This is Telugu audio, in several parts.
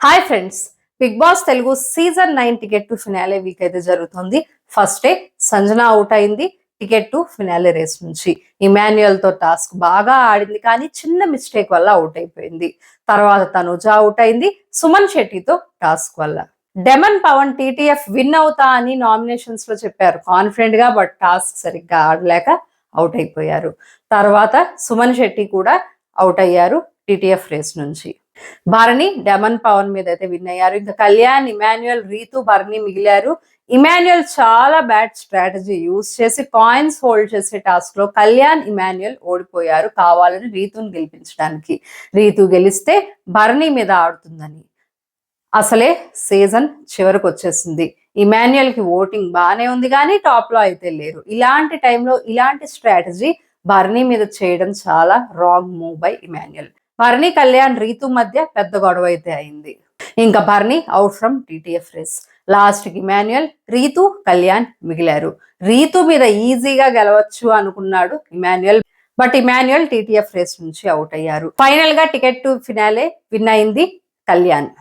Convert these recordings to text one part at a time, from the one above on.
Hi friends, Bigg Boss Telugu season 9 ticket to finale week అయితే జరుగుతుంది. ఫస్ట్ డే సంజన అవుట్ అయింది టికెట్ టు ఫినాలే రేస్ నుంచి. ఇమాన్యుయల్ తో టాస్క్ బాగా ఆడింది, కానీ చిన్న మిస్టేక్ వల్ల అవుట్ అయిపోయింది. తర్వాత తనుజ అవుట్ అయింది సుమన్ శెట్టితో టాస్క్ వల్ల. డెమన్ పవన్ టీటీఎఫ్ విన్ అవుతా అని నామినేషన్స్ లో చెప్పారు కాన్ఫిడెంట్ గా, బట్ టాస్క్ సరిగ్గా ఆడలేక అవుట్ అయిపోయారు. తర్వాత సుమన్ శెట్టి కూడా అవుట్ అయ్యారు టీటీఎఫ్ రేస్ నుంచి. భరణి డెమన్ పవన్ మీద అయితే విన్ అయ్యారు. ఇంకా కళ్యాణ్, ఇమాన్యుయల్, రీతు, భరణి మిగిలారు. ఇమాన్యుయల్ చాలా బ్యాడ్ స్ట్రాటజీ యూజ్ చేసి కాయిన్స్ హోల్డ్ చేసే టాస్క్ లో కళ్యాణ్, ఇమాన్యుయల్ ఓడిపోయారు కావాలని రీతుని గెలిపించడానికి. రీతు గెలిస్తే భరణి మీద ఆడుతుందని. అసలే సీజన్ చివరికి వచ్చేసింది. ఇమాన్యుయల్ కి ఓటింగ్ బాగానే ఉంది, కానీ టాప్ లో అయితే లేరు. ఇలాంటి టైంలో ఇలాంటి స్ట్రాటజీ భరణి మీద చేయడం చాలా wrong move by Emmanuel. Bharani, Kalyan, Ritu మధ్య పెద్ద గొడవ అయితే అయింది. ఇంకా Bharani out from TTF race. Last కి ఇమాన్యుయల్, రీతు, కళ్యాణ్ మిగిలారు. రీతు మీద ఈజీగా గెలవచ్చు అనుకున్నాడు Emmanuel, but Emmanuel TTF race నుంచి అవుట్ అయ్యారు. ఫైనల్ గా టికెట్ టు ఫినాలే విన్ అయింది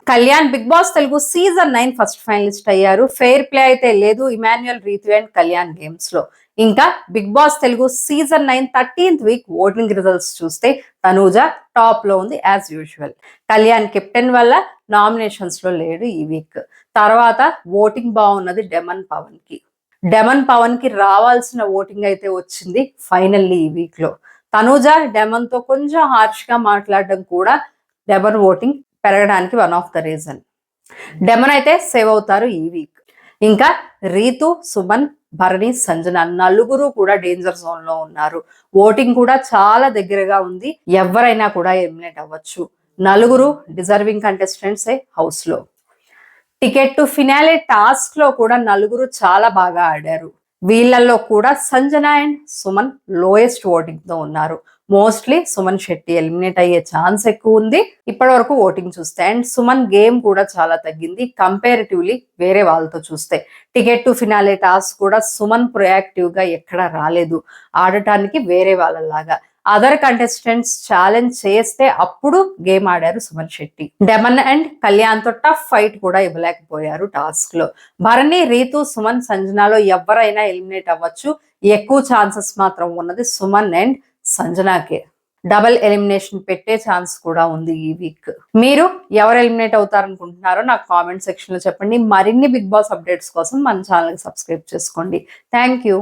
Kalyan Bigg Boss Telugu season 9 first finalist అయ్యారు. ఫెయిర్ ప్లే అయితే లేదు ఇమాన్యుయల్, రీతు అండ్ కళ్యాణ్ గేమ్స్ లో. ఇంకా Bigg Boss Telugu season 9 13th week voting results చూస్తే తనూజ టాప్ లో ఉంది యాజ్ యూజువల్. కళ్యాణ్ కెప్టెన్ వల్ల నామినేషన్స్ లో లేడు ఈ వీక్. తర్వాత ఓటింగ్ బాగున్నది డెమన్ పవన్ కి రావాల్సిన ఓటింగ్ అయితే వచ్చింది ఫైనల్లీ ఈ వీక్ లో. తనూజ డెమన్ తో కొంచెం హార్ష్ గా మాట్లాడడం కూడా డెమన్ ఓటింగ్ పెరగడానికి one of the reason. Demon అయితే సేవ్ అవుతారు ఈ వీక్. ఇంకా రీతు, సుమన్, భరణి, సంజన నలుగురు కూడా డేంజర్ జోన్ లో ఉన్నారు. ఓటింగ్ కూడా చాలా దగ్గరగా ఉంది. ఎవరైనా కూడా ఎలిమినేట్ అవ్వచ్చు. నలుగురు డిజర్వింగ్ కంటెస్టెంట్స్ హౌస్ లో. టికెట్ టు ఫినాలే టాస్క్ లో కూడా నలుగురు చాలా బాగా ఆడారు. వీళ్ళల్లో కూడా Sanjana and Suman lowest voting తో ఉన్నారు. మోస్ట్లీ సుమన్ శెట్టి ఎలిమినేట్ అయ్యే ఛాన్స్ ఎక్కువ ఉంది ఇప్పటి వరకు ఓటింగ్ చూస్తే. అండ్ సుమన్ గేమ్ కూడా చాలా తగ్గింది కంపారిటివ్లీ వేరే వాళ్ళతో చూస్తే. టికెట్ టు ఫినాలే టాస్క్ కూడా సుమన్ ప్రొయాక్టివ్ గా ఎక్కడా రాలేదు ఆడటానికి వేరే వాళ్ళలాగా. అదర్ కంటెస్టెంట్స్ ఛాలెంజ్ చేస్తే అప్పుడు గేమ్ ఆడారు సుమన్ శెట్టి. డెమన్ అండ్ కళ్యాణ్ తో టఫ్ ఫైట్ కూడా ఇవ్వలేకపోయారు టాస్క్ లో. భరణి, రీతు, సుమన్, సంజనాలో ఎవరైనా ఎలిమినేట్ అవ్వచ్చు. ఎక్కువ ఛాన్సెస్ మాత్రం ఉన్నది సుమన్ అండ్ సంజనాకే. డబల్ ఎలిమినేషన్ పెట్టే ఛాన్స్ కూడా ఉంది ఈ వీక్. మీరు ఎవరు ఎలిమినేట్ అవుతారనుకుంటున్నారో నాకు కామెంట్ సెక్షన్ లో చెప్పండి. మరిన్ని బిగ్ బాస్ అప్డేట్స్ కోసం మన ఛానల్ కి సబ్స్క్రైబ్ చేసుకోండి. Thank you.